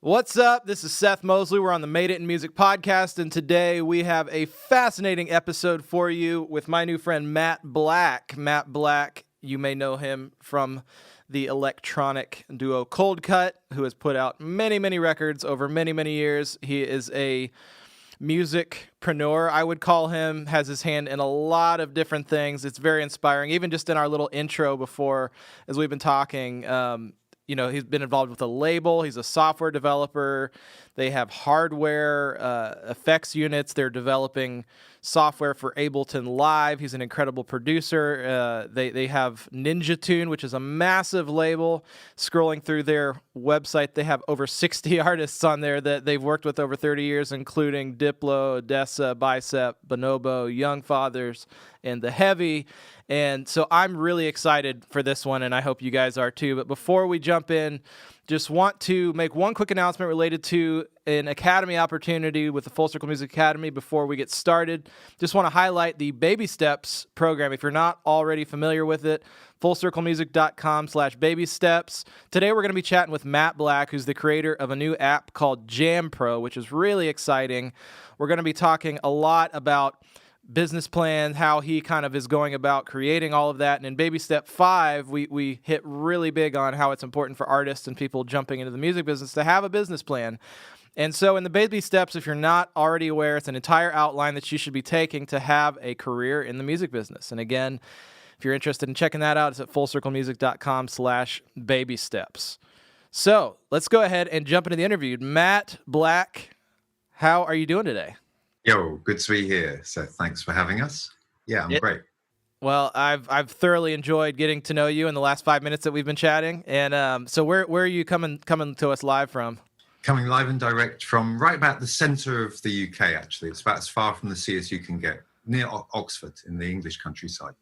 What's up? This is Seth Mosley. We're on the Made It in Music podcast, and today we have a fascinating episode for you with my new friend Matt Black. Matt Black, you may know him from the electronic duo Cold Cut, who has put out many, many records over many, many years. He is a musicpreneur, I would call him, has his hand in a lot of different things. It's very inspiring. Even just in our little intro before, as we've been talking, he's been involved with a label. He's a software developer. They have hardware, effects units. They're developing software for Ableton Live. He's an incredible producer. They have Ninja Tune, which is a massive label. Scrolling through their website, they have over 60 artists on there that they've worked with over 30 years, including Diplo, Odessa, Bicep, Bonobo, Young Fathers, and The Heavy. And so I'm really excited for this one, and I hope you guys are too. But before we jump in, just want to make one quick announcement related to an academy opportunity with the Full Circle Music Academy before we get started. Just want to highlight the Baby Steps program. If you're not already familiar with it, fullcirclemusic.com/baby steps. Today we're going to be chatting with Matt Black, who's the creator of a new app called Jamm Pro, which is really exciting. We're going to be talking a lot about business plan, how he kind of is going about creating all of that. And in Baby Step 5, we hit really big on how it's important for artists and people jumping into the music business to have a business plan. And so in the Baby Steps, if you're not already aware, it's an entire outline that you should be taking to have a career in the music business. And again, if you're interested in checking that out, it's at fullcirclemusic.com/baby steps. So let's go ahead and jump into the interview. Matt Black, how are you doing today? Yo, good to be here. So thanks for having us. Yeah, I'm great. Well, I've thoroughly enjoyed getting to know you in the last 5 minutes that we've been chatting. And so where are you coming to us live from? Coming live and direct from right about the centre of the UK, actually. It's about as far from the sea as you can get, near Oxford in the English countryside.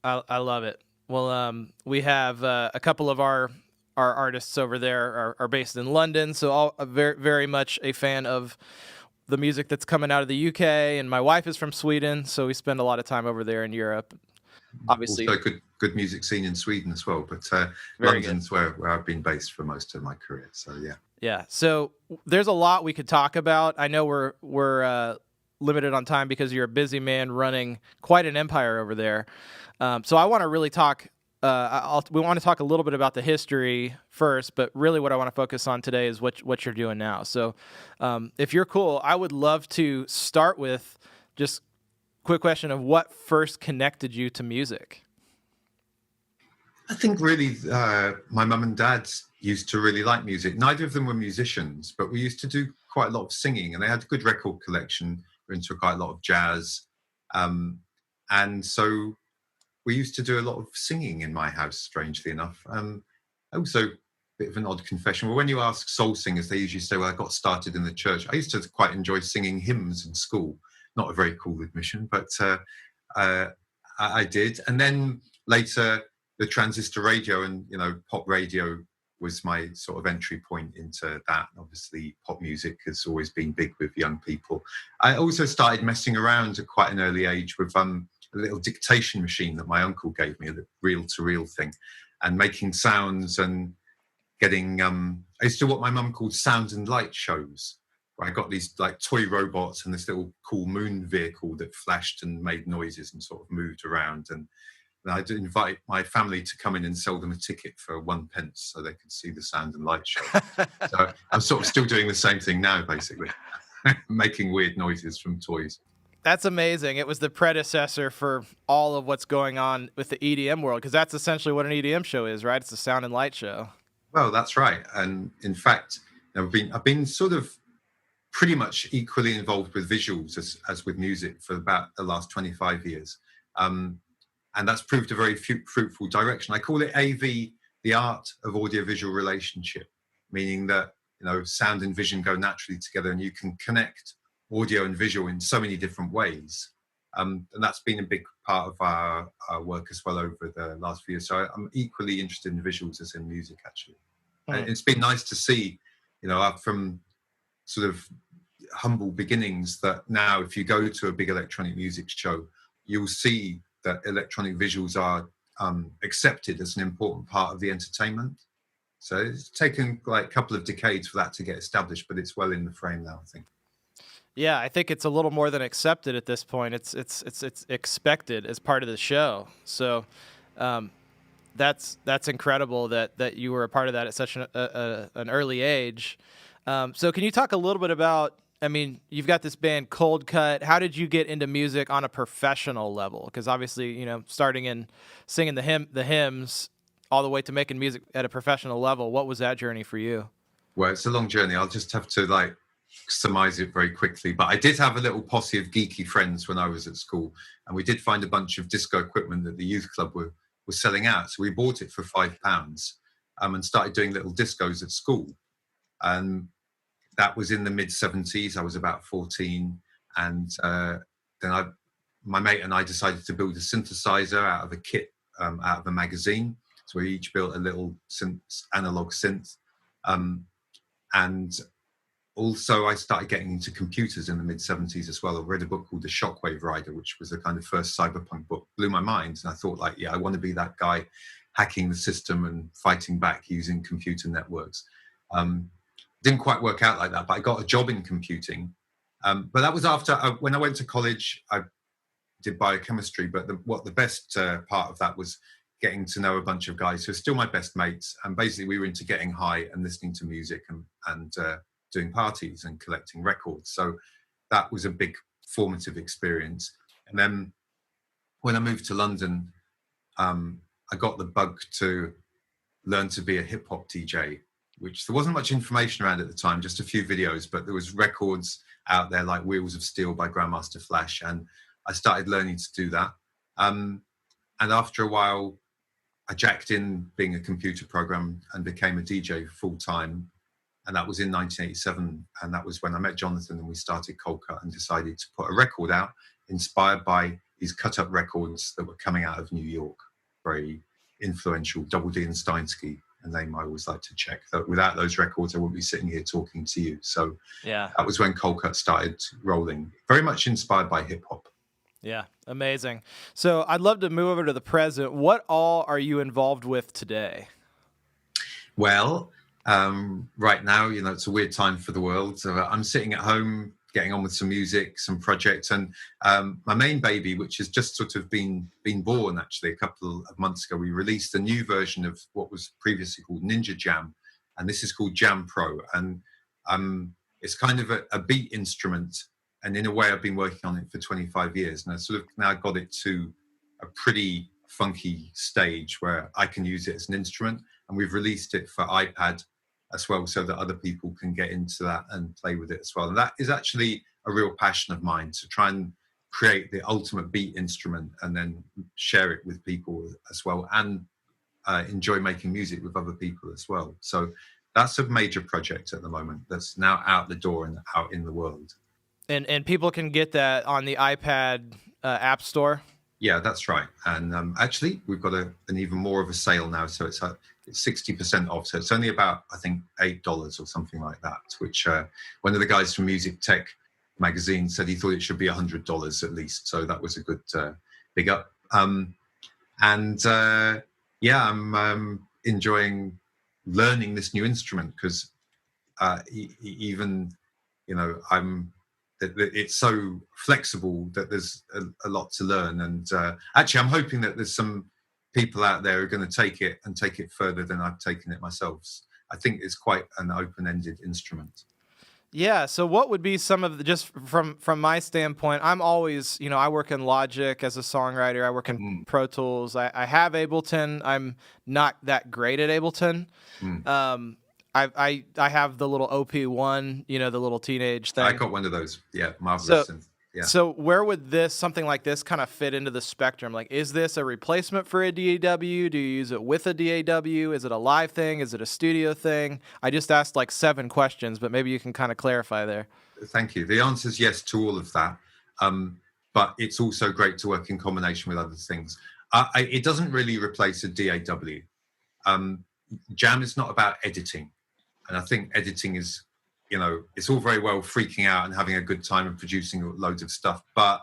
I love it. Well, we have a couple of our artists over there are based in London, so very, very much a fan of the music that's coming out of the UK, and my wife is from Sweden, so we spend a lot of time over there in Europe. Obviously, also good music scene in Sweden as well, but London's where I've been based for most of my career. So yeah. So there's a lot we could talk about. I know we're limited on time because you're a busy man running quite an empire over there. So I want to really talk. We want to talk a little bit about the history first, but really what I want to focus on today is what you're doing now. So if you're cool, I would love to start with just a quick question of what first connected you to music. I think really my mum and dad used to really like music. Neither of them were musicians, but we used to do quite a lot of singing, and they had a good record collection. We were into quite a lot of jazz. And so we used to do a lot of singing in my house, strangely enough. Also, a bit of an odd confession. Well, when you ask soul singers, they usually say, well, I got started in the church. I used to quite enjoy singing hymns in school. Not a very cool admission, but I did. And then later, the transistor radio and, pop radio was my sort of entry point into that. Obviously, pop music has always been big with young people. I also started messing around at quite an early age with a little dictation machine that my uncle gave me, a reel-to-reel thing, and making sounds and getting, I used to do what my mum called sound and light shows, where I got these like toy robots and this little cool moon vehicle that flashed and made noises and sort of moved around. And I'd invite my family to come in and sell them a ticket for 1 pence so they could see the sound and light show. So I'm sort of still doing the same thing now, basically, making weird noises from toys. That's amazing. It was the predecessor for all of what's going on with the EDM world, because that's essentially what an EDM show is, right? It's a sound and light show. Well, that's right. And in fact, I've been sort of pretty much equally involved with visuals as with music for about the last 25 years. And that's proved a very fruitful direction. I call it AV, the art of audiovisual relationship, meaning that, sound and vision go naturally together and you can connect audio and visual in so many different ways. And that's been a big part of our work as well over the last few years. So I'm equally interested in visuals as in music, actually. And it's been nice to see, from sort of humble beginnings, that now if you go to a big electronic music show, you'll see that electronic visuals are accepted as an important part of the entertainment. So it's taken like a couple of decades for that to get established, but it's well in the frame now, I think. Yeah, I think it's a little more than accepted at this point. It's expected as part of the show. So um, that's incredible that you were a part of that at such an early age. So can you talk a little bit about? I mean, you've got this band Cold Cut. How did you get into music on a professional level? Because obviously, starting in singing the hymns all the way to making music at a professional level. What was that journey for you? Well, it's a long journey. I'll just have to like surmise it very quickly. But I did have a little posse of geeky friends when I was at school, and we did find a bunch of disco equipment that the youth club were selling out. So we bought it for £5, and started doing little discos at school. And that was in the mid-70s. I was about 14, and then my mate and I decided to build a synthesizer out of a kit, out of a magazine. So we each built a little analog synth. And also I started getting into computers in the mid-70s as well. I read a book called The Shockwave Rider, which was the kind of first cyberpunk book. Blew my mind. And I thought, like, yeah, I want to be that guy hacking the system and fighting back using computer networks. Didn't quite work out like that, but I got a job in computing. But that was after, when I went to college, I did biochemistry. But the best part of that was getting to know a bunch of guys who are still my best mates. And basically we were into getting high and listening to music and doing parties and collecting records. So that was a big formative experience. And then when I moved to London, I got the bug to learn to be a hip hop DJ, which there wasn't much information around at the time, just a few videos, but there was records out there like Wheels of Steel by Grandmaster Flash. And I started learning to do that. And after a while, I jacked in being a computer program and became a DJ full time. And that was in 1987. And that was when I met Jonathan and we started Cold Cut and decided to put a record out inspired by these cut up records that were coming out of New York. Very influential, Double D and Steinsky, a name I always like to check. That without those records, I wouldn't be sitting here talking to you. So yeah, that was when Cold Cut started rolling, very much inspired by hip hop. Yeah, amazing. So I'd love to move over to the present. What all are you involved with today? Well, right now, it's a weird time for the world. So I'm sitting at home, getting on with some music, some projects, and my main baby, which has just sort of been born actually a couple of months ago, we released a new version of what was previously called Ninja Jam, and this is called Jamm Pro, and it's kind of a beat instrument. And in a way, I've been working on it for 25 years, and I sort of now got it to a pretty funky stage where I can use it as an instrument. And we've released it for iPad as well, so that other people can get into that and play with it as well. And that is actually a real passion of mine, to try and create the ultimate beat instrument and then share it with people as well, and enjoy making music with other people as well. So that's a major project at the moment that's now out the door and out in the world. And people can get that on the iPad App Store? Yeah, that's right. And actually, we've got an even more of a sale now. So it's 60% off. So it's only about, I think, $8 or something like that, which one of the guys from Music Tech magazine said he thought it should be $100 at least. So that was a good big up. Yeah, I'm enjoying learning this new instrument because even, it's so flexible that there's a lot to learn. And actually, I'm hoping that there's some people out there who are going to take it further than I've taken it myself. I think it's quite an open-ended instrument. Yeah. So what would be some of the, just from my standpoint, I'm always, I work in Logic as a songwriter. I work in Pro Tools. I have Ableton. I'm not that great at Ableton. I have the little OP1, the little teenage thing. I got one of those. Yeah, marvelous. Yeah. So where would something like this kind of fit into the spectrum? Like, is this a replacement for a DAW? Do you use it with a DAW? Is it a live thing? Is it a studio thing? I just asked like 7 questions, but maybe you can kind of clarify there. Thank you. The answer is yes to all of that. But it's also great to work in combination with other things. It doesn't really replace a DAW. Jam is not about editing. And I think editing is, it's all very well freaking out and having a good time and producing loads of stuff. But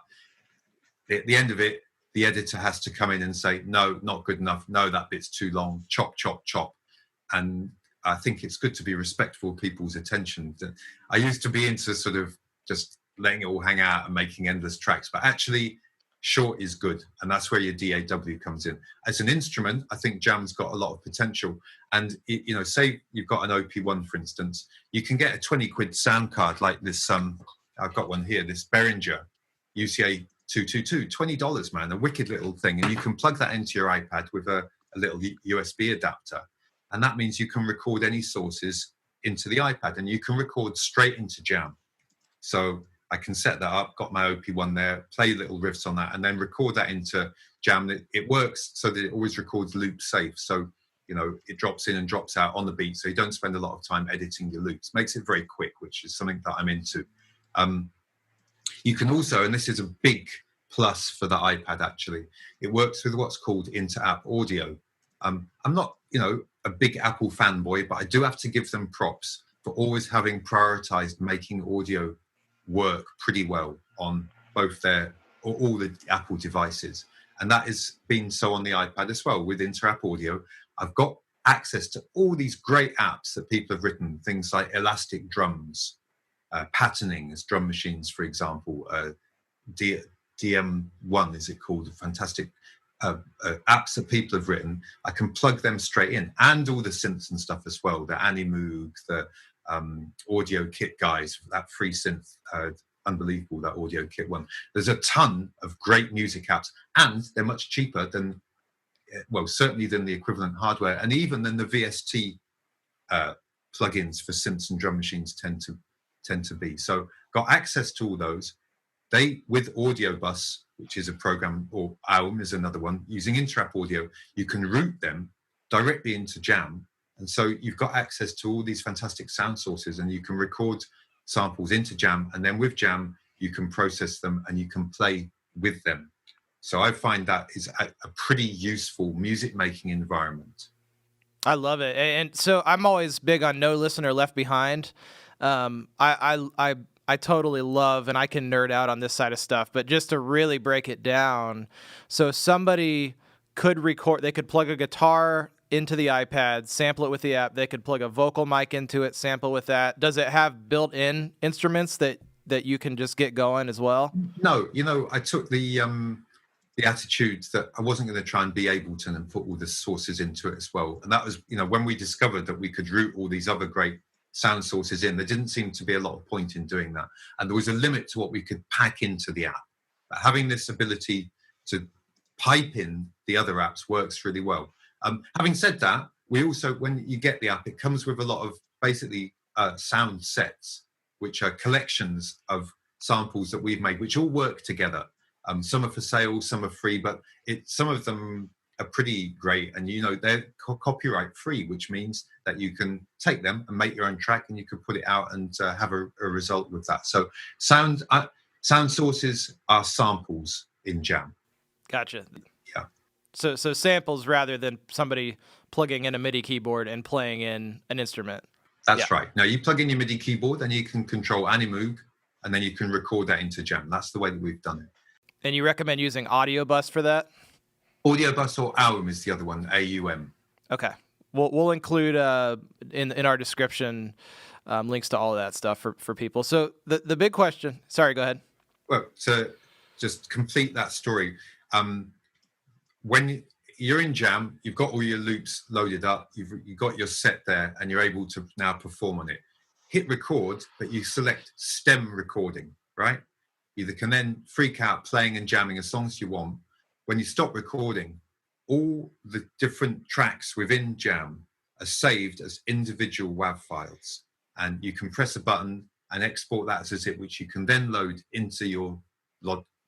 at the end of it, the editor has to come in and say, no, not good enough. No, that bit's too long. Chop, chop, chop. And I think it's good to be respectful of people's attention. I used to be into sort of just letting it all hang out and making endless tracks, but actually short is good, and that's where your DAW comes in. As an instrument, I think Jamm's got a lot of potential. And say you've got an OP1, for instance, you can get a 20 quid sound card like this. I've got one here, this Behringer UCA 222, $20, man, a wicked little thing, and you can plug that into your iPad with a little USB adapter, and that means you can record any sources into the iPad, and you can record straight into Jamm. So I can set that up, got my OP1 there, play little riffs on that, and then record that into Jamm. It works so that it always records loop safe. So, it drops in and drops out on the beat. So you don't spend a lot of time editing your loops. Makes it very quick, which is something that I'm into. You can also, and this is a big plus for the iPad actually, it works with what's called inter-app audio. I'm not, a big Apple fanboy, but I do have to give them props for always having prioritized making audio work pretty well on both all the Apple devices. And that has been so on the iPad as well with inter-app audio. I've got access to all these great apps that people have written, things like Elastic Drums, patterning as drum machines, for example, DM1 is it called, fantastic apps that people have written. I can plug them straight in, and all the synths and stuff as well, the Animoog, the Audio Kit guys, that free synth, unbelievable, that Audio Kit one. There's a ton of great music apps, and they're much cheaper than, certainly than the equivalent hardware, and even than the VST plugins for synths and drum machines tend to be. So got access to all those. With Audio Bus, which is a program, or AUM is another one, using inter-app audio, you can route them directly into Jamm. And so you've got access to all these fantastic sound sources, and you can record samples into Jamm, and then with Jamm, you can process them and you can play with them. So I find that is a pretty useful music making environment. I love it. And so I'm always big on no listener left behind. I totally love, and I can nerd out on this side of stuff, but just to really break it down, so somebody could record, they could plug a guitar into the iPad, sample it with the app, they could plug a vocal mic into it, sample with that. Does it have built-in instruments that you can just get going as well? No, I took the attitude that I wasn't going to try and be Ableton and put all the sources into it as well. And that was, when we discovered that we could route all these other great sound sources in, there didn't seem to be a lot of point in doing that. And there was a limit to what we could pack into the app. But having this ability to pipe in the other apps works really well. Having said that, we also, when you get the app, it comes with a lot of basically sound sets, which are collections of samples that we've made, which all work together. Some are for sale, some are free, but some of them are pretty great, and they're copyright free, which means that you can take them and make your own track, and you can put it out and have a result with that. So sound sources are samples in Jamm. Gotcha. Yeah. So samples rather than somebody plugging in a MIDI keyboard and playing in an instrument. That's right. Now you plug in your MIDI keyboard, and you can control Animoog, and then you can record that into Jamm. That's the way that we've done it. And you recommend using Audio Bus for that? Audio Bus or AUM is the other one, AUM. Okay. We'll include in our description links to all of that stuff for people. So the big question. Sorry, go ahead. Well, to just complete that story, when you're in Jamm, you've got all your loops loaded up, you've got your set there, and you're able to now perform on it. Hit record, but you select stem recording, right? You can then freak out playing and jamming as long as you want. When you stop recording, all the different tracks within Jamm are saved as individual WAV files. And you can press a button and export that as a zip, which you can then load into your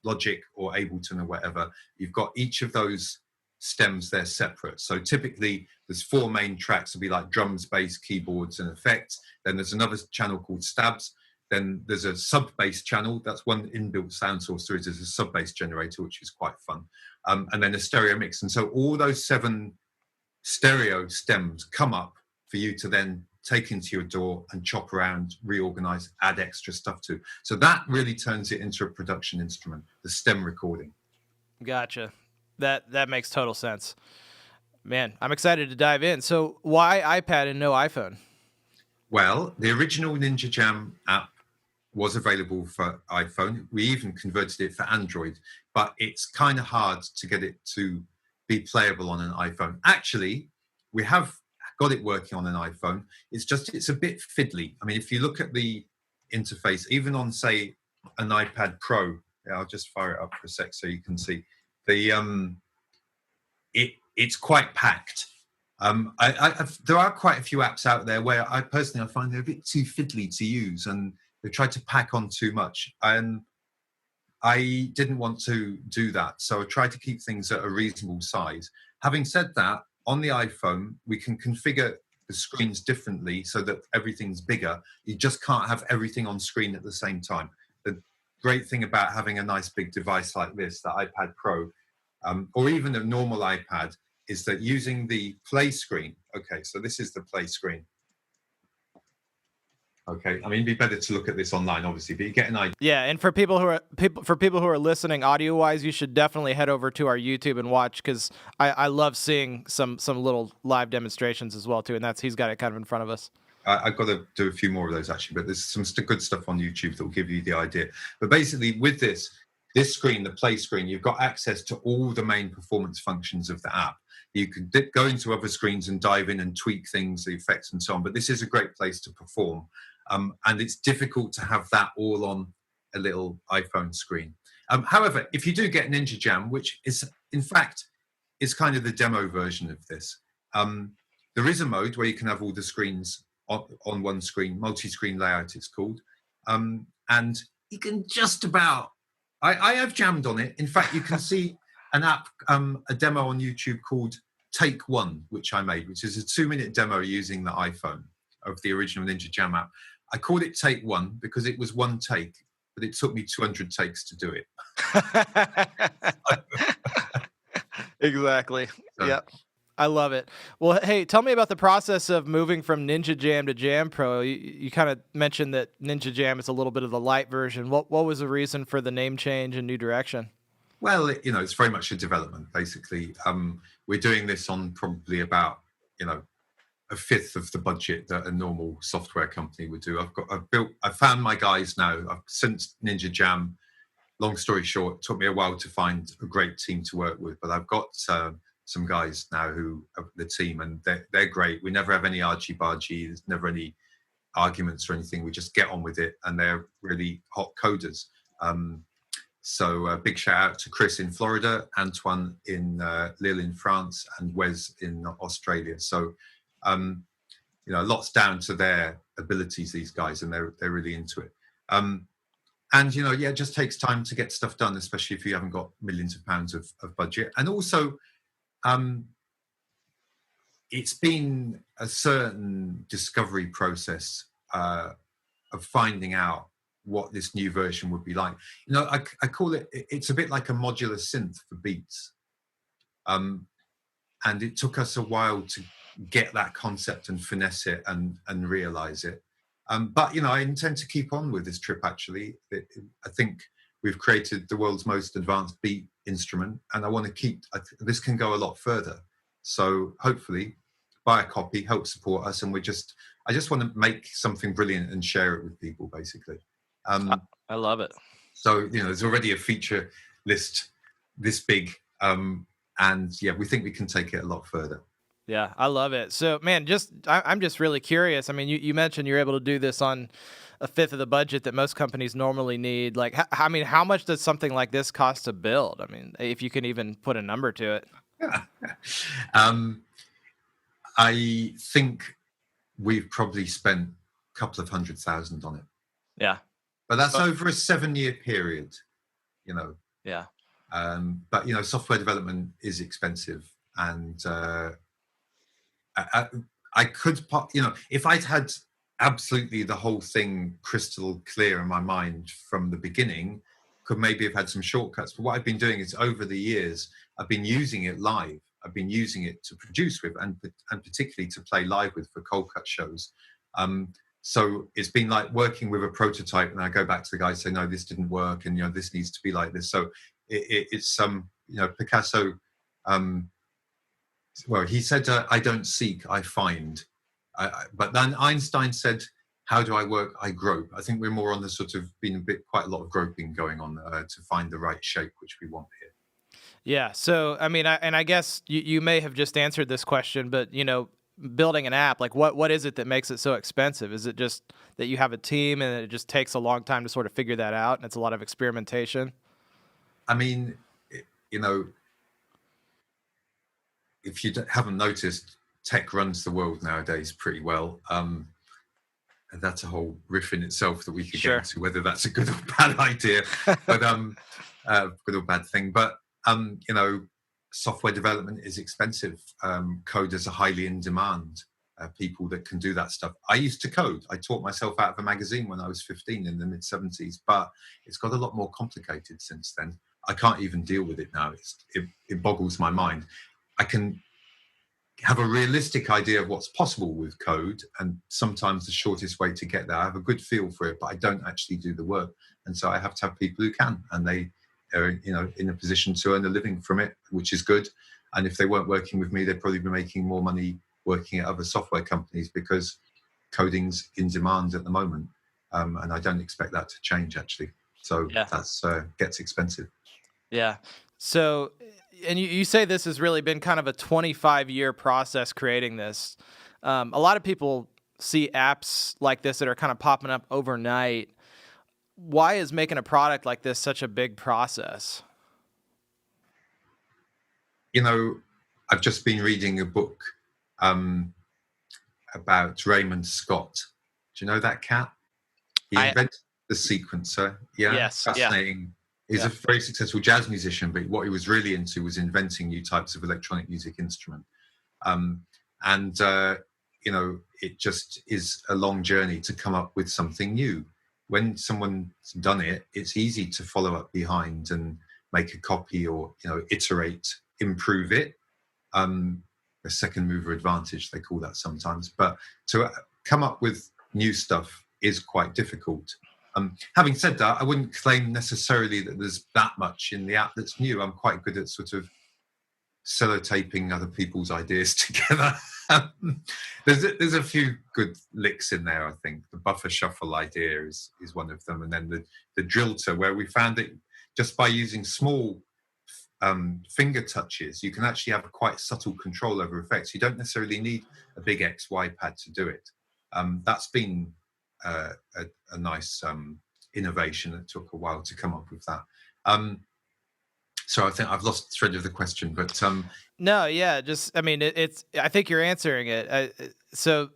Logic or Ableton or whatever. You've got each of those stems there separate. So typically there's 4 main tracks. It'll be like drums, bass, keyboards, and effects. Then there's another channel called stabs. Then there's a sub-bass channel. That's one inbuilt sound source there is a sub-bass generator, which is quite fun. And then a stereo mix. And so all those 7 stereo stems come up for you to then take into your DAW and chop around, reorganize, add extra stuff to. So that really turns it into a production instrument, the stem recording. Gotcha. That makes total sense. Man, I'm excited to dive in. So why iPad and no iPhone? Well, the original Ninja Jam app was available for iPhone. We even converted it for Android, but it's kind of hard to get it to be playable on an iPhone. Actually, we have got it working on an iPhone. It's a bit fiddly. I mean, if you look at the interface, even on, say, an iPad Pro, yeah, I'll just fire it up for a sec so you can see the it's quite packed. There are quite a few apps out there where I personally find they're a bit too fiddly to use, and they try to pack on too much. And I didn't want to do that, so I tried to keep things at a reasonable size. Having said that, on the iPhone, we can configure the screens differently so that everything's bigger. You just can't have everything on screen at the same time. The great thing about having a nice big device like this, the iPad Pro, or even a normal iPad, is that using the play screen. Okay, so this is the play screen. Okay, I mean, it'd be better to look at this online, obviously, but you get an idea. Yeah, and for people who are listening audio wise, you should definitely head over to our YouTube and watch, because I love seeing some little live demonstrations as well too, and he's got it kind of in front of us. I've got to do a few more of those actually, but there's some good stuff on YouTube that will give you the idea. But basically, with this screen, the play screen, you've got access to all the main performance functions of the app. You can go into other screens and dive in and tweak things, the effects and so on, but this is a great place to perform. And it's difficult to have that all on a little iPhone screen. However, if you do get Ninja Jam, which is, in fact, is kind of the demo version of this, there is a mode where you can have all the screens on one screen, multi-screen layout it's called. And you can just about, I have jammed on it. In fact, you can see an app, a demo on YouTube called Take One, which I made, which is a 2-minute demo using the iPhone of the original Ninja Jam app. I called it Take One because it was one take, but it took me 200 takes to do it. Exactly. Yep. I love it. Well, hey, tell me about the process of moving from Ninja Jam to Jamm Pro. You kind of mentioned that Ninja Jam is a little bit of the light version. What was the reason for the name change and new direction? Well, it's very much a development, basically. We're doing this on probably about, a fifth of the budget that a normal software company would do. I've found my guys now. Since Ninja Jam, long story short, it took me a while to find a great team to work with, but I've got some guys now who are the team, and they're great. We never have any argy-bargy. There's never any arguments or anything. We just get on with it, and they're really hot coders. So a big shout out to Chris in Florida, Antoine in Lille in France, and Wes in Australia. So, lots down to their abilities, these guys, and they're really into it. And, it just takes time to get stuff done, especially if you haven't got millions of pounds of budget. And also, it's been a certain discovery process of finding out what this new version would be like. I call it's a bit like a modular synth for beats. And it took us a while to get that concept and finesse it and realize it. But I intend to keep on with this trip, actually. I think we've created the world's most advanced beat instrument, and I want to this can go a lot further. So hopefully buy a copy, help support us, and I just want to make something brilliant and share it with people, basically. I love it. So, there's already a feature list this big. And we think we can take it a lot further. Yeah, I love it. So, man, I'm just really curious. I mean, you mentioned you're able to do this on a fifth of the budget that most companies normally need. Like, how much does something like this cost to build? I mean, if you can even put a number to it. I think we've probably spent a couple of $100,000 on it. Yeah. But that's over a 7-year period, Yeah. But, software development is expensive. And I could, if I'd had absolutely the whole thing crystal clear in my mind from the beginning, could maybe have had some shortcuts. But what I've been doing is, over the years, I've been using it live. I've been using it to produce with, and particularly to play live with for cold cut shows. So it's been like working with a prototype, and I go back to the guy and say, no, this didn't work, and this needs to be like this. So it's Picasso well, he said, I don't seek, I find. But then Einstein said, how do I work? I grope. I think we're more on the sort of quite a lot of groping going on to find the right shape which we want here. Yeah. So, I mean, I guess you may have just answered this question, but building an app, like what is it that makes it so expensive? Is it just that you have a team and it just takes a long time to sort of figure that out, and it's a lot of experimentation? I mean, you know, if you haven't noticed, tech runs the world nowadays pretty well. And that's a whole riff in itself that we could Sure. get into, whether that's a good or bad idea, but good or bad thing. But software development is expensive. Coders are highly in demand. People that can do that stuff. I used to code. I taught myself out of a magazine when I was 15 in the mid 70s, but it's got a lot more complicated since then. I can't even deal with it now. It boggles my mind. I can have a realistic idea of what's possible with code, and sometimes the shortest way to get there. I have a good feel for it, but I don't actually do the work, and so I have to have people who can, and they are in a position to earn a living from it, which is good. And if they weren't working with me, they'd probably be making more money working at other software companies, because coding's in demand at the moment, and I don't expect that to change actually. So Yeah. that's gets expensive. Yeah. So, and you say this has really been kind of a 25-year process creating this. A lot of people see apps like this that are kind of popping up overnight. Why is making a product like this such a big process? I've just been reading a book about Raymond Scott. Do you know that cat? He invented the sequencer. Yeah, yes, fascinating. Yeah. He's a very successful jazz musician, but what he was really into was inventing new types of electronic music instrument. It just is a long journey to come up with something new. When someone's done it, it's easy to follow up behind and make a copy, or iterate, improve it. A second mover advantage, they call that sometimes. But to come up with new stuff is quite difficult. Having said that, I wouldn't claim necessarily that there's that much in the app that's new. I'm quite good at sort of sellotaping other people's ideas together. There's a few good licks in there, I think. The buffer shuffle idea is one of them. And then the drillter, where we found that just by using small finger touches, you can actually have quite subtle control over effects. You don't necessarily need a big XY pad to do it. That's been a nice innovation. It took a while to come up with that. So I think I've lost the thread of the question, but no, yeah, just I mean, I think you're answering it. So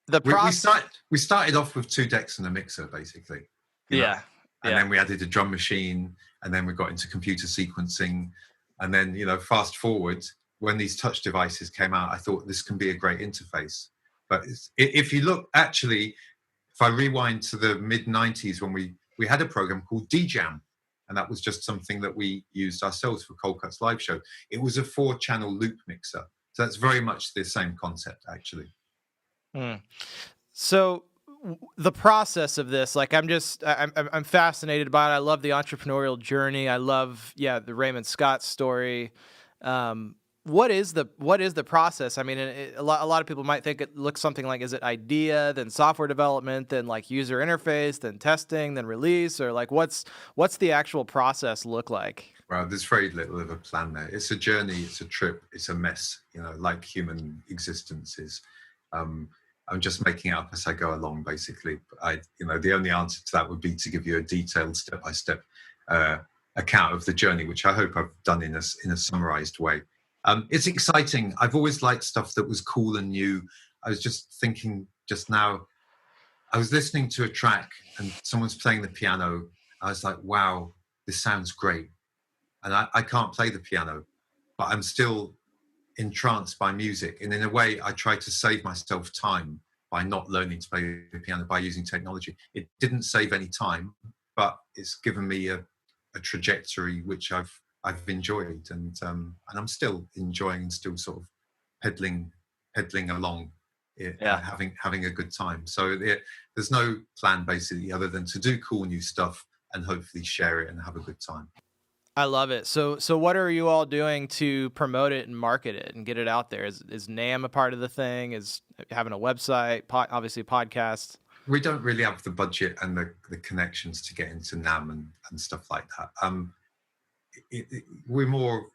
the we started off with 2 decks and a mixer, basically. And then we added a drum machine, and then we got into computer sequencing, and then fast forward, when these touch devices came out, I thought this can be a great interface. But if you look, actually, if I rewind to the mid 90s, when we had a program called Jamm, and that was just something that we used ourselves for Cold Cut's live show. It was a 4-channel loop mixer. So that's very much the same concept, actually. So the process of this, like I'm fascinated by it. I love the entrepreneurial journey. I love, the Raymond Scott story. What is the process? I mean, a lot of people might think it looks something like, is it idea, then software development, then like user interface, then testing, then release, or like what's the actual process look like? Well, there's very little of a plan there. It's a journey, it's a trip, it's a mess, like human existence is. I'm just making it up as I go along, basically. The only answer to that would be to give you a detailed step-by-step account of the journey, which I hope I've done in a summarized way. It's exciting. I've always liked stuff that was cool and new. I was just thinking just now, I was listening to a track and someone's playing the piano. I was like, wow, this sounds great. And I can't play the piano, but I'm still entranced by music. And in a way, I try to save myself time by not learning to play the piano, by using technology. It didn't save any time, but it's given me a trajectory which I've enjoyed, and I'm still enjoying, and still sort of pedaling along, having a good time. So there's no plan basically other than to do cool new stuff and hopefully share it and have a good time. I love it. So what are you all doing to promote it and market it and get it out there? Is NAM a part of the thing? Is having a website, obviously podcasts? We don't really have the budget and the connections to get into NAM and stuff like that. We're more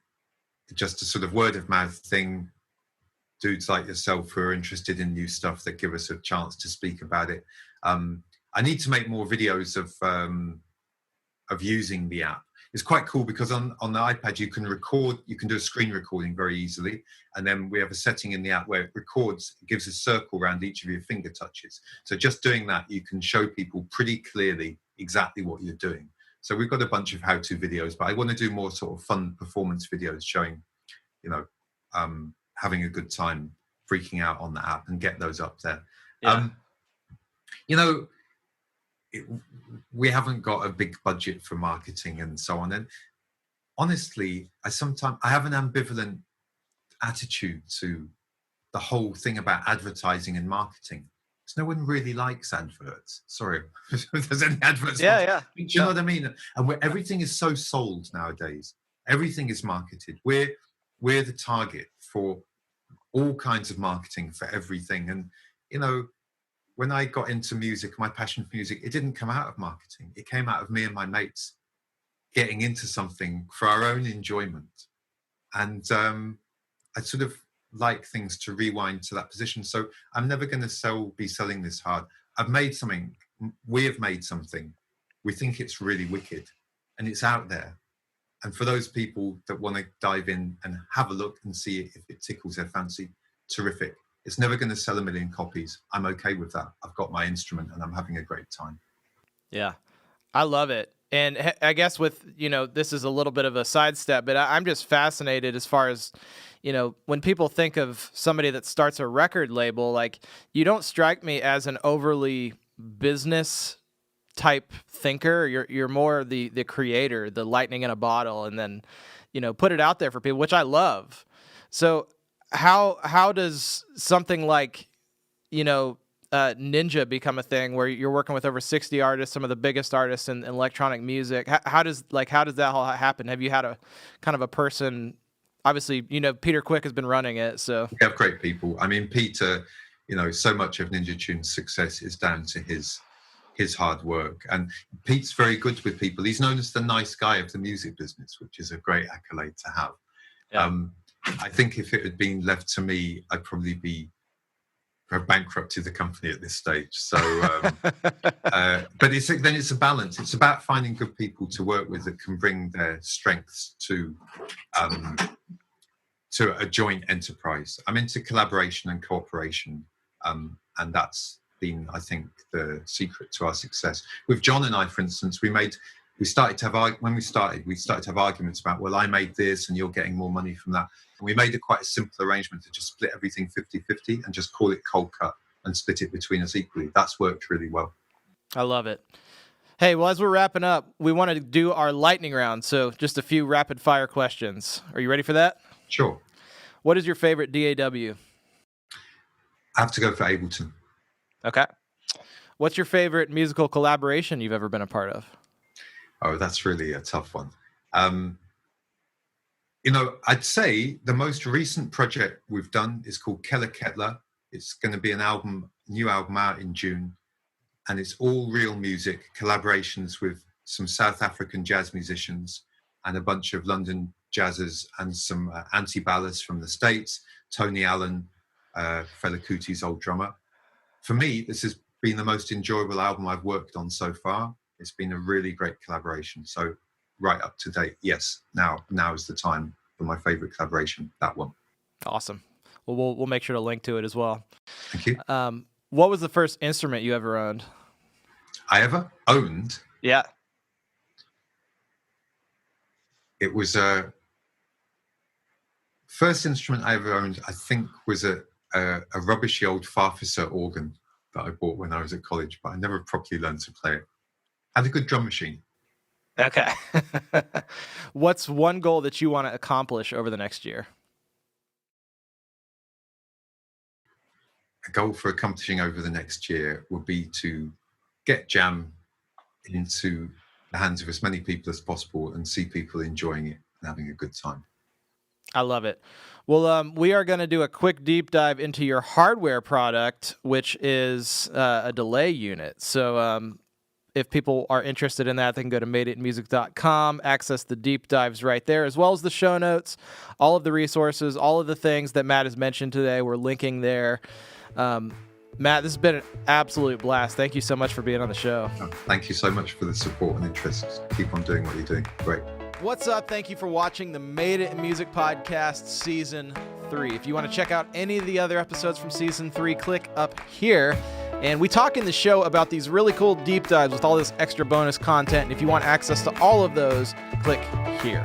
just a sort of word of mouth thing. Dudes like yourself who are interested in new stuff that give us a chance to speak about it. I need to make more videos of using the app. It's quite cool because on the iPad you can record, you can do a screen recording very easily, and then we have a setting in the app where it records, it gives a circle around each of your finger touches. So just doing that, you can show people pretty clearly exactly what you're doing. So we've got a bunch of how-to videos, but I want to do more sort of fun performance videos showing, you know, having a good time, freaking out on the app, and get those up there. Yeah. You know, we haven't got a big budget for marketing and so on. And honestly, I have an ambivalent attitude to the whole thing about advertising and marketing. Because no one really likes adverts. Sorry, if there's any adverts. Yeah. Do you know what I mean? And everything is so sold nowadays. Everything is marketed. We're the target for all kinds of marketing for everything. And you know, when I got into music, my passion for music, it didn't come out of marketing. It came out of me and my mates getting into something for our own enjoyment. And I sort of like things to rewind to that position. So I'm never going to be selling this hard. I've made something. We have made something. We think it's really wicked, and it's out there. And for those people that want to dive in and have a look and see if it tickles their fancy, terrific. It's never going to sell 1 million copies. I'm okay with that. I've got my instrument and I'm having a great time. Yeah. I love it. And I guess with, this is a little bit of a sidestep, but I'm just fascinated as far as, when people think of somebody that starts a record label, like you don't strike me as an overly business type thinker. You're more the creator, the lightning in a bottle, and then, put it out there for people, which I love. So how does something like, Ninja become a thing where you're working with over 60 artists, some of the biggest artists in electronic music? How does that all happen? Have you had a kind of a person, obviously, Peter Quick has been running it, so. We have great people. I mean, Peter, so much of Ninja Tune's success is down to his hard work. And Pete's very good with people. He's known as the nice guy of the music business, which is a great accolade to have. Yeah. I think if it had been left to me, I'd probably be bankrupted the company at this stage. So, but it's a balance. It's about finding good people to work with that can bring their strengths to a joint enterprise. I'm into collaboration and cooperation, and that's been, I think, the secret to our success. With John and I, for instance, we started to have arguments about, well, I made this and you're getting more money from that. And we made quite a simple arrangement to just split everything 50-50 and just call it cold cut and split it between us equally. That's worked really well. I love it. Hey, well, as we're wrapping up, we want to do our lightning round. So just a few rapid fire questions. Are you ready for that? Sure. What is your favorite DAW? I have to go for Ableton. Okay. What's your favorite musical collaboration you've ever been a part of? Oh, that's really a tough one. I'd say the most recent project we've done is called Keller Kettler. It's going to be new album out in June. And it's all real music, collaborations with some South African jazz musicians and a bunch of London jazzers and some anti-ballads from the States, Tony Allen, Fela Kuti's old drummer. For me, this has been the most enjoyable album I've worked on so far. It's been a really great collaboration. So right up to date, yes, now is the time for my favorite collaboration, that one. Awesome. Well, we'll make sure to link to it as well. Thank you. What was the first instrument you ever owned? I ever owned? Yeah. It was first instrument I ever owned, I think, was a rubbishy old Farfisa organ that I bought when I was at college, but I never properly learned to play it. Had a good drum machine. Okay. What's one goal that you want to accomplish over the next year? A goal for accomplishing over the next year would be to get Jamm into the hands of as many people as possible and see people enjoying it and having a good time. I love it. Well, we are going to do a quick deep dive into your hardware product, which is a delay unit. So if people are interested in that, they can go to madeitmusic.com, access the deep dives right there, as well as the show notes, all of the resources, all of the things that Matt has mentioned today. We're linking there. Matt, this has been an absolute blast. Thank you so much for being on the show. Thank you so much for the support and interest. Keep on doing what you're doing. Great. What's up? Thank you for watching the Made It in Music Podcast Season 3. If you want to check out any of the other episodes from Season 3, click up here. And we talk in the show about these really cool deep dives with all this extra bonus content. And if you want access to all of those, click here.